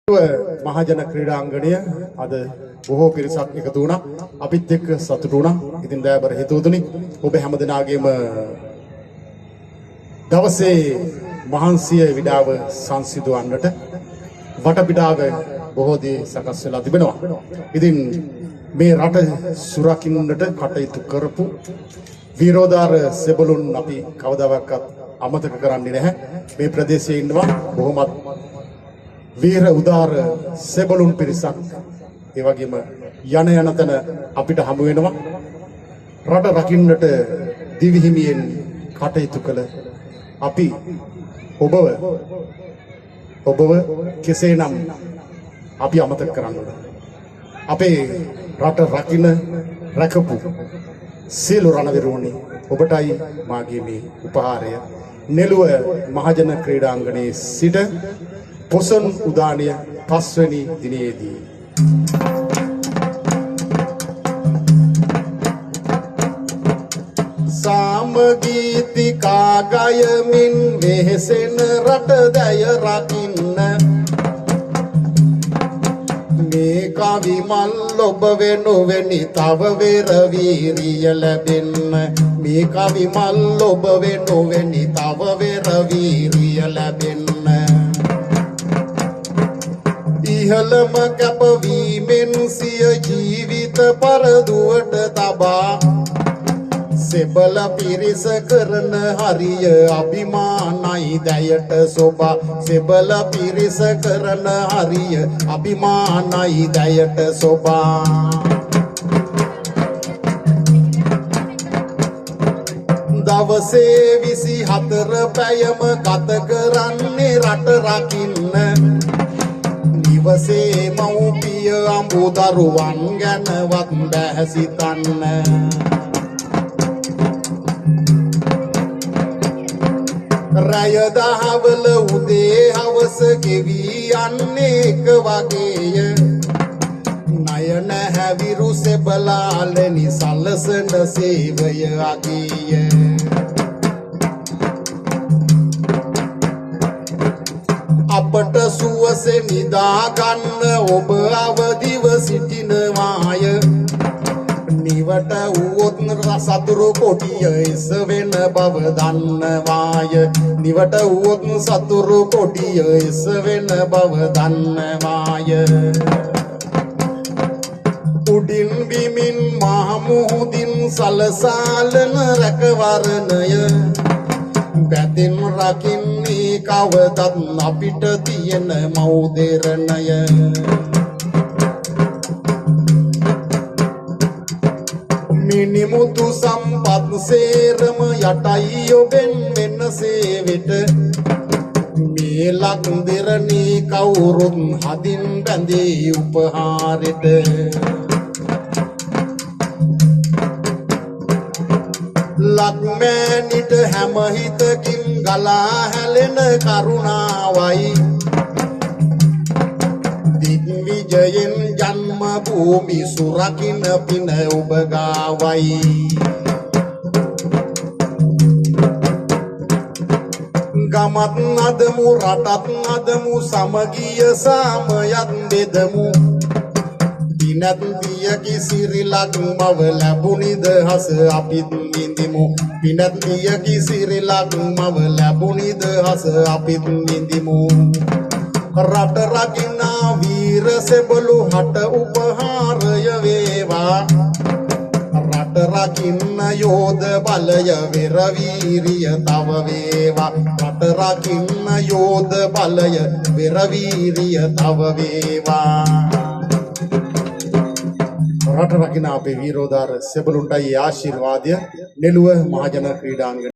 මහජන ක්‍රීඩාංගණය අද බොහෝ පිරිසක් එකතු වුණා. අපිත් එක්ක සතුටු වුණා. ඉතින් දයාබර හිතවතුනි ඔබ හැමදෙනාගේම දවසේ මහන්සිය විඩාව සංසිඳවන්නට වටපිටාව බොහෝ දේ සකස් වෙලා තිබෙනවා. ඉතින් මේ රට සුරකින්නට කටයුතු කරපු විරෝධාර සෙබළුන් අපි කවදාවත් අමතක කරන්නේ නැහැ. මේ ප්‍රදේශයේ ඉන්නවා බොහොමත් වීර උදාර සෙබළුන් පිරිසක්. ඒ වගේම යන යන තැන අපිට හමු වෙනවා. රට රකින්නට දිවිහිමියෙන් කටයුතු කළ අපි ඔබව කෙසේනම් අපි අමතක කරන්නද? අපේ රට රකින්න රැකපු සියලු රණවිරුවනි ඔබටයි මාගේ මේ උපහාරය. නෙළුව මහජන ක්‍රීඩාංගණයේ සිට පොසොන් උදානය 5 වෙනි දිනයේදී සාමගීතිකා ගයමින් වෙහෙසෙන රට දැය රකින්න මේ කවි මල් ඔබ වෙනුවෙනි තව වෙර වීරිය ලැබෙන්න මේ කවි මල් ඔබ වෙනුවෙනි තව වෙර වීරිය ලැබෙන්න ඉහළම කැපවීමෙන් සිය ජීවිත පරදුවට තබා සෙබළ පිරිස කරන හරිය අභිමානයි දැයට සොබා සෙබළ පිරිස කරන හරිය අභිමානයි දැයට සොබා දවසේ 24 පැයම ගත කරන්නේ රට රකින්න නිවසේ මව්පිය අඹු දරුවන් ගැනවත් බැහැ සිතන්න රය දහවල උදේ හවස ගෙවි යන්නේ එක වගේය නයන හැවිරු සෙබලාලනි සලසන සේවය අගේය අපට සුවසේ නිදා ගන්න ඔබ අවදිව සිටිනවාය නිවට වුවොත් සතුරු කොටිය එස වෙන බව දන්නවාය නිවට වුවොත් සතුරු කොටිය එස වෙන බව දන්නවාය උඩින් බිමින් මහ මුහුදින් සලසාලන රැකවරණය බැතින් රකින්නේ කවදත් අපිට තියෙන මෞදෙරණය මිනිමුතු සම්පත් සේරම යටයි ඔබෙන් වෙනසේ වෙට මේ ලක්දිරණී කවුරුත් හදින් බැඳේ උපහාරෙට ලක්මෑනිට හැම හිතකින් ගලා හැලෙන කරුණාවයි දිග්විජයෙන් ජන්ම භූමි සුරකින්න පින ඔබ ගාවයි ගමත් අදමු රටත් අදමු සමගිය සාමයත් බෙදමු දිනත් දියකි සිරිලක් මව ලැබුණිද හස අපිත් විඳිමු පිනත් දියකි සිරිලක් මව ලැබුණිද හස අපිත් විඳිමු රට රකින්නා වීර සෙබළු හට උපහාරය වේවා රට රකින්න යෝධ බලය වෙර වීරිය තව වේවා රට රකින්න යෝධ බලය වෙර වීරිය තව වේවා රට රකින්න අපේ වීරෝදාර සෙබළුන්ටයි ආශිර්වාදය නෙළුව මහජන ක්‍රීඩාංගණය